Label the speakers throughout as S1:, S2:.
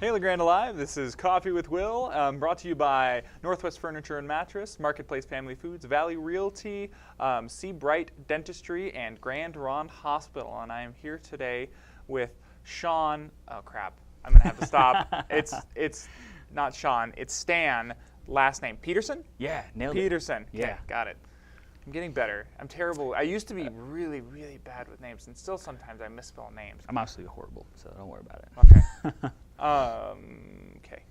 S1: Hey, LeGrand Alive. This is Coffee with Will, brought to you by Northwest Furniture and Mattress, Marketplace Family Foods, Valley Realty, See Bright Dentistry, and Grand Ronde Hospital. And I am here today with Sean. Oh crap! I'm gonna have to stop. It's not Sean. It's Stan. Last name Peterson.
S2: Yeah, nailed it.
S1: Peterson.
S2: Yeah,
S1: okay, got it. I'm getting better. I'm terrible. I used to be really, really bad with names, and still sometimes I misspell names.
S2: I'm absolutely horrible, so don't worry about it.
S1: Okay. Okay.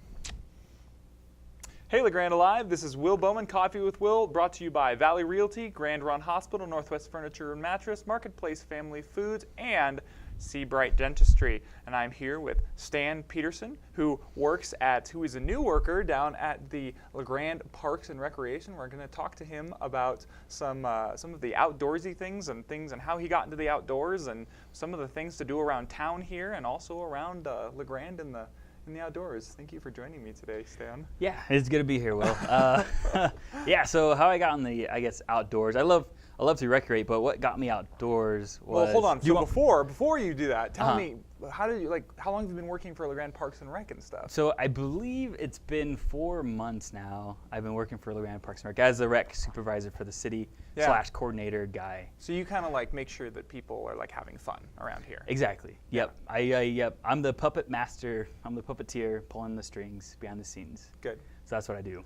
S1: Hey, LeGrand Alive. This is Will Bowman, Coffee with Will, brought to you by Valley Realty, Grand Ronde Hospital, Northwest Furniture and Mattress, Marketplace Family Foods, and See Bright Dentistry. And I'm here with Stan Peterson, who is a new worker down at the LeGrand Parks and Recreation. We're going to talk to him about some of the outdoorsy things and how he got into the outdoors and some of the things to do around town here and also around LeGrand in the outdoors. Thank you for joining me today, Stan.
S2: Yeah, it's good to be here, Will. Yeah, so how I got in the, outdoors. I love to recreate, but what got me outdoors was...
S1: Well, hold on. So before you do that, tell me, how long have you been working for LeGrand Parks and Rec and stuff?
S2: So I believe it's been 4 months now. I've been working for LeGrand Parks and Rec as the rec supervisor for the city / coordinator guy.
S1: So you kind of make sure that people are having fun around here.
S2: Exactly. Yep.
S1: Yeah.
S2: I'm the puppet master. I'm the puppeteer pulling the strings behind the scenes.
S1: Good.
S2: So that's what I do.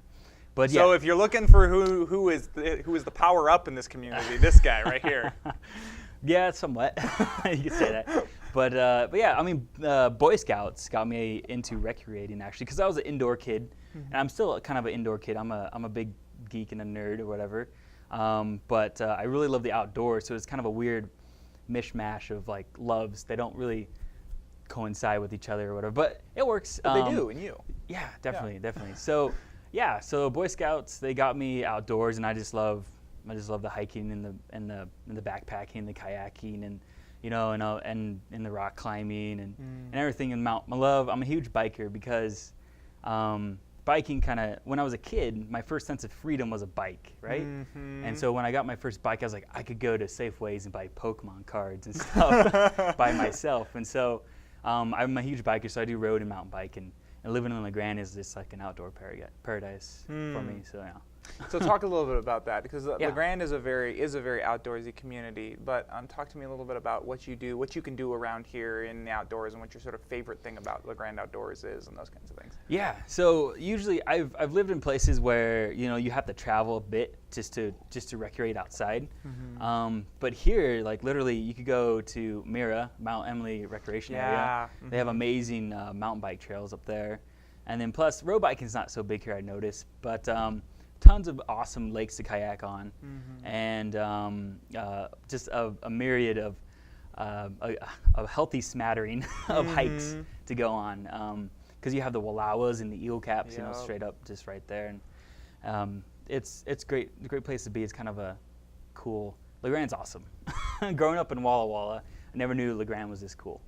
S2: But
S1: so if you're looking for who is the power up in this community, this guy right here.
S2: Yeah, somewhat. You could say that. But yeah, I mean, Boy Scouts got me into recreating actually, because I was an indoor kid, and I'm still kind of an indoor kid. I'm a big geek and a nerd or whatever. But I really love the outdoors, so it's kind of a weird mishmash of loves. They don't really coincide with each other or whatever, but it works.
S1: But they do in you.
S2: Yeah, definitely. So. Yeah, so Boy Scouts, they got me outdoors, and I just love the hiking and the backpacking, the kayaking, and and the rock climbing and everything in mountain. I'm a huge biker because biking when I was a kid, my first sense of freedom was a bike, right? Mm-hmm. And so when I got my first bike, I was like, I could go to Safeways and buy Pokemon cards and stuff by myself. And so I'm a huge biker, so I do road and mountain bike, and living in LeGrand is just like an outdoor paradise for me. So yeah.
S1: So talk a little bit about that, because LeGrand is a very outdoorsy community. But talk to me a little bit about what you do, what you can do around here in the outdoors, and what your sort of favorite thing about LeGrand Outdoors is, and those kinds of things.
S2: Yeah. So usually I've lived in places where you have to travel a bit just to recreate outside. Mm-hmm. But here, literally, you could go to Mira, Mount Emily Recreation Area. Mm-hmm. They have amazing mountain bike trails up there, and then plus road biking is not so big here, I noticed, but tons of awesome lakes to kayak on, and just a myriad of a healthy smattering of hikes to go on, because you have the Wallowas and the eel caps, straight up just right there, and it's great. A great place to be. It's kind of a cool. LeGrand's awesome. Growing up in Walla Walla, I never knew LeGrand was this cool.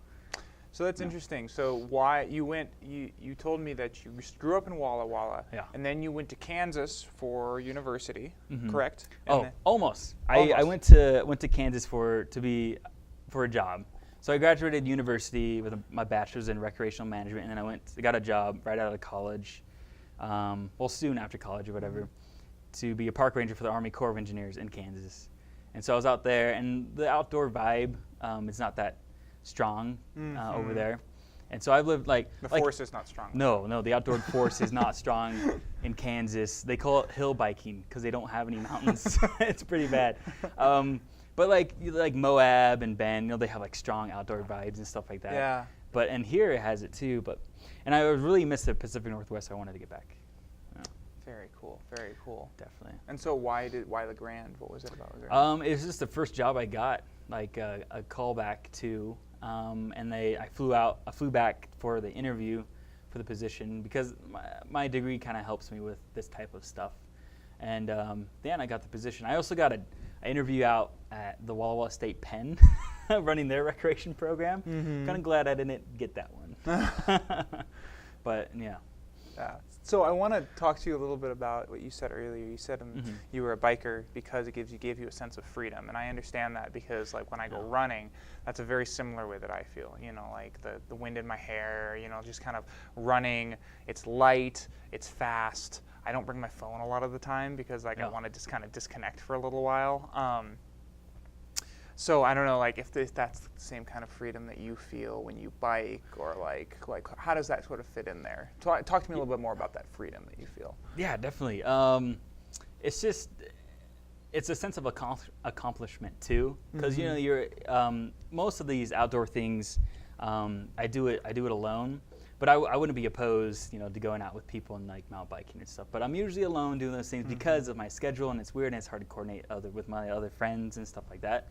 S1: So that's interesting. So why you told me that you grew up in Walla Walla, and then you went to Kansas for university, correct? And
S2: almost. I went to Kansas for a job. So I graduated university with my bachelor's in recreational management, and then I got a job right out of college, soon after college or whatever, to be a park ranger for the Army Corps of Engineers in Kansas. And so I was out there, and the outdoor vibe is not that strong over there, and so I've lived the
S1: force is not strong.
S2: No, the outdoor force is not strong in Kansas. They call it hill biking because they don't have any mountains. It's pretty bad. But like Moab and Bend, they have strong outdoor vibes and stuff like that.
S1: Yeah.
S2: And here it has it too. And I really miss the Pacific Northwest. So I wanted to get back. Yeah.
S1: Very cool. Very cool.
S2: Definitely.
S1: And so why LeGrand? What was it about LeGrand?
S2: It was just the first job I got, a callback to. And I flew back for the interview for the position because my degree kind of helps me with this type of stuff. And then I got the position. I also got an interview out at the Walla Walla State Pen, running their recreation program. Kind of glad I didn't get that one. But yeah.
S1: Yeah. So I want to talk to you a little bit about what you said earlier. You said you were a biker because it gave you a sense of freedom, and I understand that because like when I go running, that's a very similar way that I feel. You know, like the wind in my hair. You know, just kind of running. It's light. It's fast. I don't bring my phone a lot of the time because like I want to just kind of disconnect for a little while. So I don't know, like if that's the same kind of freedom that you feel when you bike, or like how does that sort of fit in there? Talk to me a little bit more about that freedom that you feel.
S2: Yeah, definitely. It's just it's a sense of accomplishment too, because you know you're most of these outdoor things. I do it alone, but I wouldn't be opposed, you know, to going out with people and like mountain biking and stuff. But I'm usually alone doing those things because of my schedule, and it's weird and it's hard to coordinate with my other friends and stuff like that.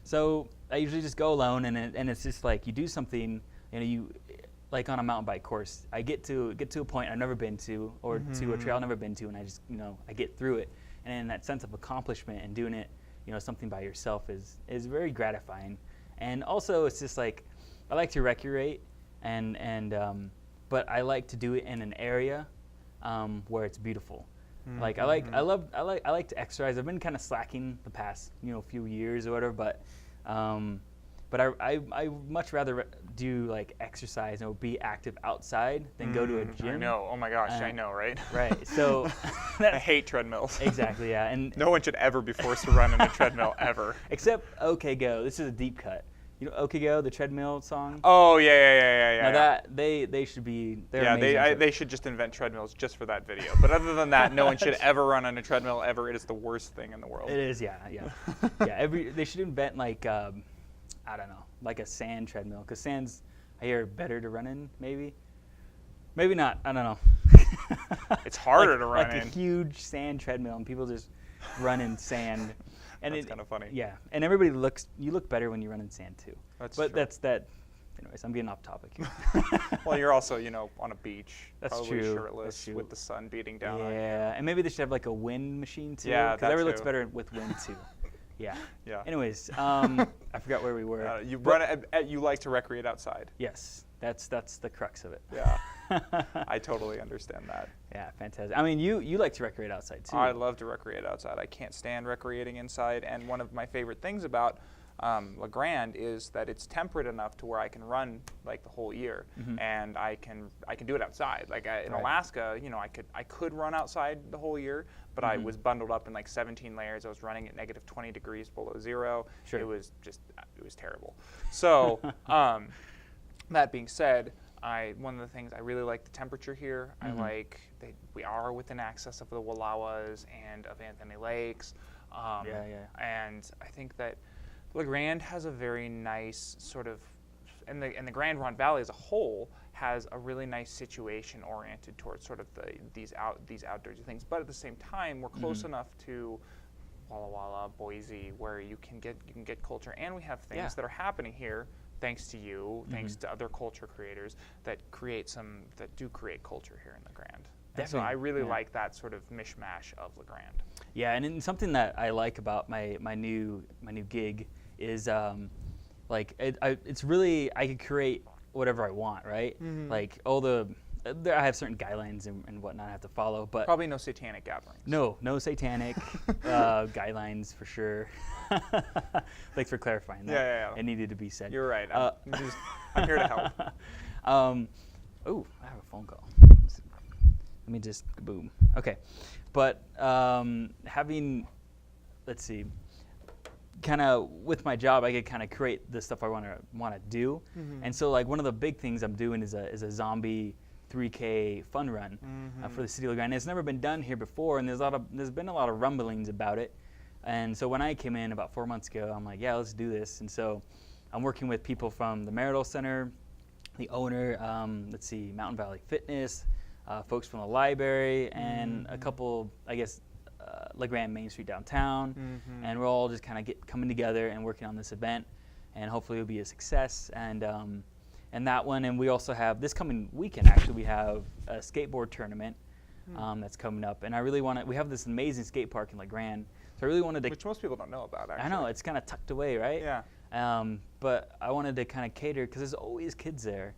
S2: So I usually just go alone, and it's just like you do something, you know, you like on a mountain bike course. I get to a point I've never been to, or to a trail I've never been to, and I just, you know, I get through it, and that sense of accomplishment and doing it, you know, something by yourself is very gratifying. And also it's just like I like to recreate, but I like to do it in an area where it's beautiful. Like I like to exercise. I've been kind of slacking the past, you know, few years or whatever, but I much rather do like exercise and be active outside than go to a gym.
S1: I know. Oh my gosh, I know, right?
S2: Right. So
S1: I hate treadmills.
S2: Exactly. Yeah. And
S1: no one should ever be forced to run in a treadmill ever.
S2: Except OK Go. This is a deep cut. You know OK Go, the treadmill song?
S1: Oh, yeah.
S2: Now that, they should be,
S1: they should just invent treadmills just for that video. But other than that, no one should ever run on a treadmill ever. It is the worst thing in the world.
S2: It is, yeah. They should invent like, I don't know, like a sand treadmill. Because sand's, I hear, better to run in, maybe. Maybe not, I don't know.
S1: It's harder to run in.
S2: Like a huge sand treadmill, and people just run in sand. And
S1: that's kind of funny.
S2: Yeah, and you look better when you run in sand too. That's true. Anyways, I'm getting off topic here.
S1: Well, you're also, you know, on a beach.
S2: That's
S1: probably
S2: true.
S1: Shirtless with the sun beating down on you.
S2: Yeah, and maybe they should have like a wind machine too.
S1: Yeah,
S2: because that looks better with wind too. Yeah.
S1: Yeah.
S2: Anyways, I forgot where we were.
S1: You like to recreate outside.
S2: Yes, that's the crux of it.
S1: Yeah. I totally understand that.
S2: Yeah, fantastic. I mean, you like to recreate outside too.
S1: I love to recreate outside. I can't stand recreating inside. And one of my favorite things about La Grande is that it's temperate enough to where I can run like the whole year, and I can do it outside. Like in Alaska, you know, I could run outside the whole year, but I was bundled up in like 17 layers. I was running at negative 20 degrees below zero. Sure. It was terrible. So that being said, one of the things I really like the temperature here. I like we are within access of the Wallowas and of Anthony Lakes. And I think that La Grande has a very nice sort of, and the Grand Ronde Valley as a whole has a really nice situation oriented towards sort of these outdoorsy things. But at the same time, we're close enough to Walla Walla, Boise, where you can get culture, and we have things that are happening here. Thanks to you, thanks to other culture creators that do create culture here in La Grande. And so I really like that sort of mishmash of La Grande.
S2: Yeah, and something that I like about my new gig is it's really, I can create whatever I want, right? Like I have certain guidelines and whatnot I have to follow, but
S1: probably no satanic gatherings.
S2: No satanic guidelines for sure. Thanks for clarifying that.
S1: Yeah.
S2: It needed to be said.
S1: You're right. I'm here to help.
S2: Oh, I have a phone call. Let me just boom. Okay, but let's see, kind of with my job, I could kind of create the stuff I want to do, and so like one of the big things I'm doing is a zombie 3K fun run for the city of La Grande. It's never been done here before, and there's been a lot of rumblings about it. And so when I came in about 4 months ago, I'm like, yeah, let's do this. And so I'm working with people from the Marital Center, the owner, Mountain Valley Fitness, folks from the library, and a couple, I guess, La Grande Main Street downtown. And we're all just kind of coming together and working on this event. And hopefully it'll be a success. And that one, and we also have, this coming weekend, actually, we have a skateboard tournament that's coming up. And I really we have this amazing skate park in La Grande. So I really wanted to,
S1: which most people don't know about, actually.
S2: I know, it's kind of tucked away, right?
S1: Yeah.
S2: But I wanted to kind of cater, because there's always kids there.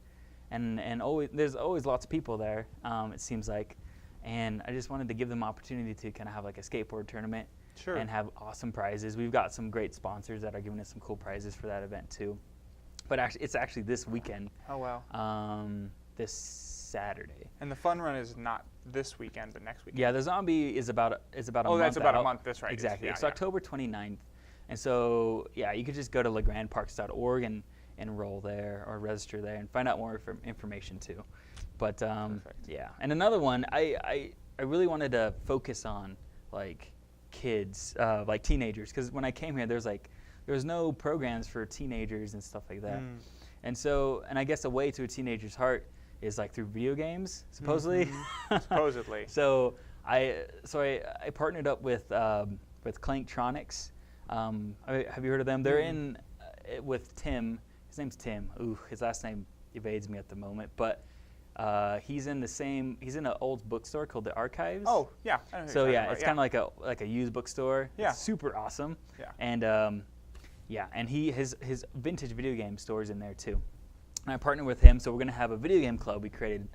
S2: and always there's always lots of people there. It seems like, and I just wanted to give them opportunity to kind of have like a skateboard tournament.
S1: Sure.
S2: And have awesome prizes. We've got some great sponsors that are giving us some cool prizes for that event too. But it's actually this weekend.
S1: Oh wow.
S2: This Saturday.
S1: And the fun run is not this weekend, but next weekend.
S2: Yeah, the zombie is about a month.
S1: Oh, that's about
S2: out.
S1: a month. That's right.
S2: Exactly.
S1: Yeah,
S2: it's October 29th, and so yeah, you could just go to legrandparks.org and enroll there or register there and find out more information too. But yeah, and another one, I really wanted to focus on like kids, like teenagers, because when I came here, there was no programs for teenagers and stuff like that. And so, and I guess a way to a teenager's heart is like through video games, supposedly.
S1: Supposedly.
S2: So I partnered up with Clanktronics. Have you heard of them? They're in with Tim. His name's Tim. Ooh, his last name evades me at the moment, but he's in an old bookstore called the Archives.
S1: Oh yeah. I know who
S2: So
S1: you're
S2: yeah,
S1: talking
S2: it's
S1: about.
S2: kind of like a used bookstore.
S1: Yeah.
S2: It's super awesome.
S1: Yeah.
S2: And yeah, and his vintage video game stores in there too. And I partnered with him, so we're gonna have a video game club we created,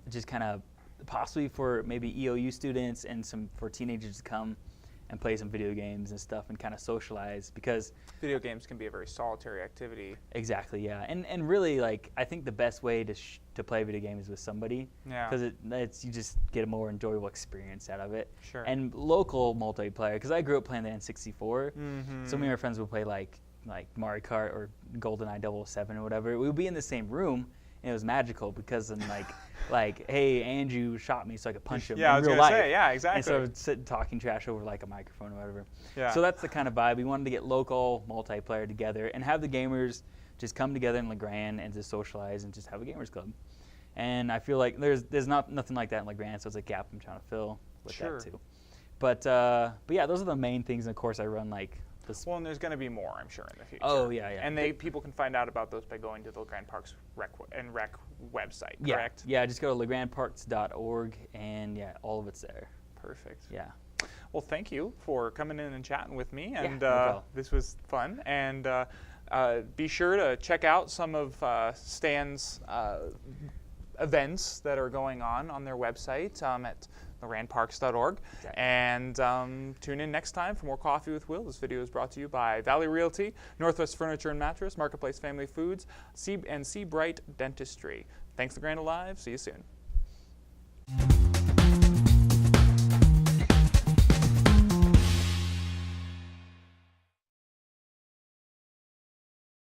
S2: just kind of possibly for maybe EOU students and some for teenagers to come and play some video games and stuff and kind of socialize, because
S1: Video games can be a very solitary activity.
S2: exactly, yeah, and really, like, I think the best way to play video games is with somebody,
S1: Yeah.
S2: because it's you just get a more enjoyable experience out of it.
S1: Sure.
S2: And local multiplayer, because I grew up playing the N64,
S1: Mm-hmm.
S2: so many of my friends would play like Mario Kart or GoldenEye 007 or whatever. We would be in the same room, and it was magical because then like, hey, Andrew shot me so I could punch him
S1: Yeah, I
S2: in
S1: was
S2: real
S1: gonna
S2: life.
S1: say, yeah, exactly.
S2: And so I'd sit talking trash over like a microphone or whatever.
S1: Yeah.
S2: So that's the kind of vibe. We wanted to get local multiplayer together and have the gamers just come together in LeGrand and just socialize and just have a gamers club. And I feel like there's nothing like that in LeGrand, so it's a gap I'm trying to fill with
S1: Sure.
S2: that too. But yeah, those are the main things. And of course, I run like this.
S1: Well, and there's going to be more, I'm sure, in the future.
S2: Oh, yeah, yeah.
S1: And people can find out about those by going to the Grand Parks Rec website,
S2: Yeah,
S1: correct?
S2: yeah. Just go to legrandparks.org, and yeah, all of it's there.
S1: Perfect.
S2: Yeah.
S1: Well, thank you for coming in and chatting with me,
S2: Yeah,
S1: and
S2: no problem.
S1: this was fun. And be sure to check out some of Stan's events that are going on their website at legrandparks.org.
S2: Exactly.
S1: And tune in next time for more Coffee with Will. This video is brought to you by Valley Realty, Northwest Furniture and Mattress, Marketplace Family Foods, and Seabright Dentistry. Thanks, LeGrand Alive. See you soon.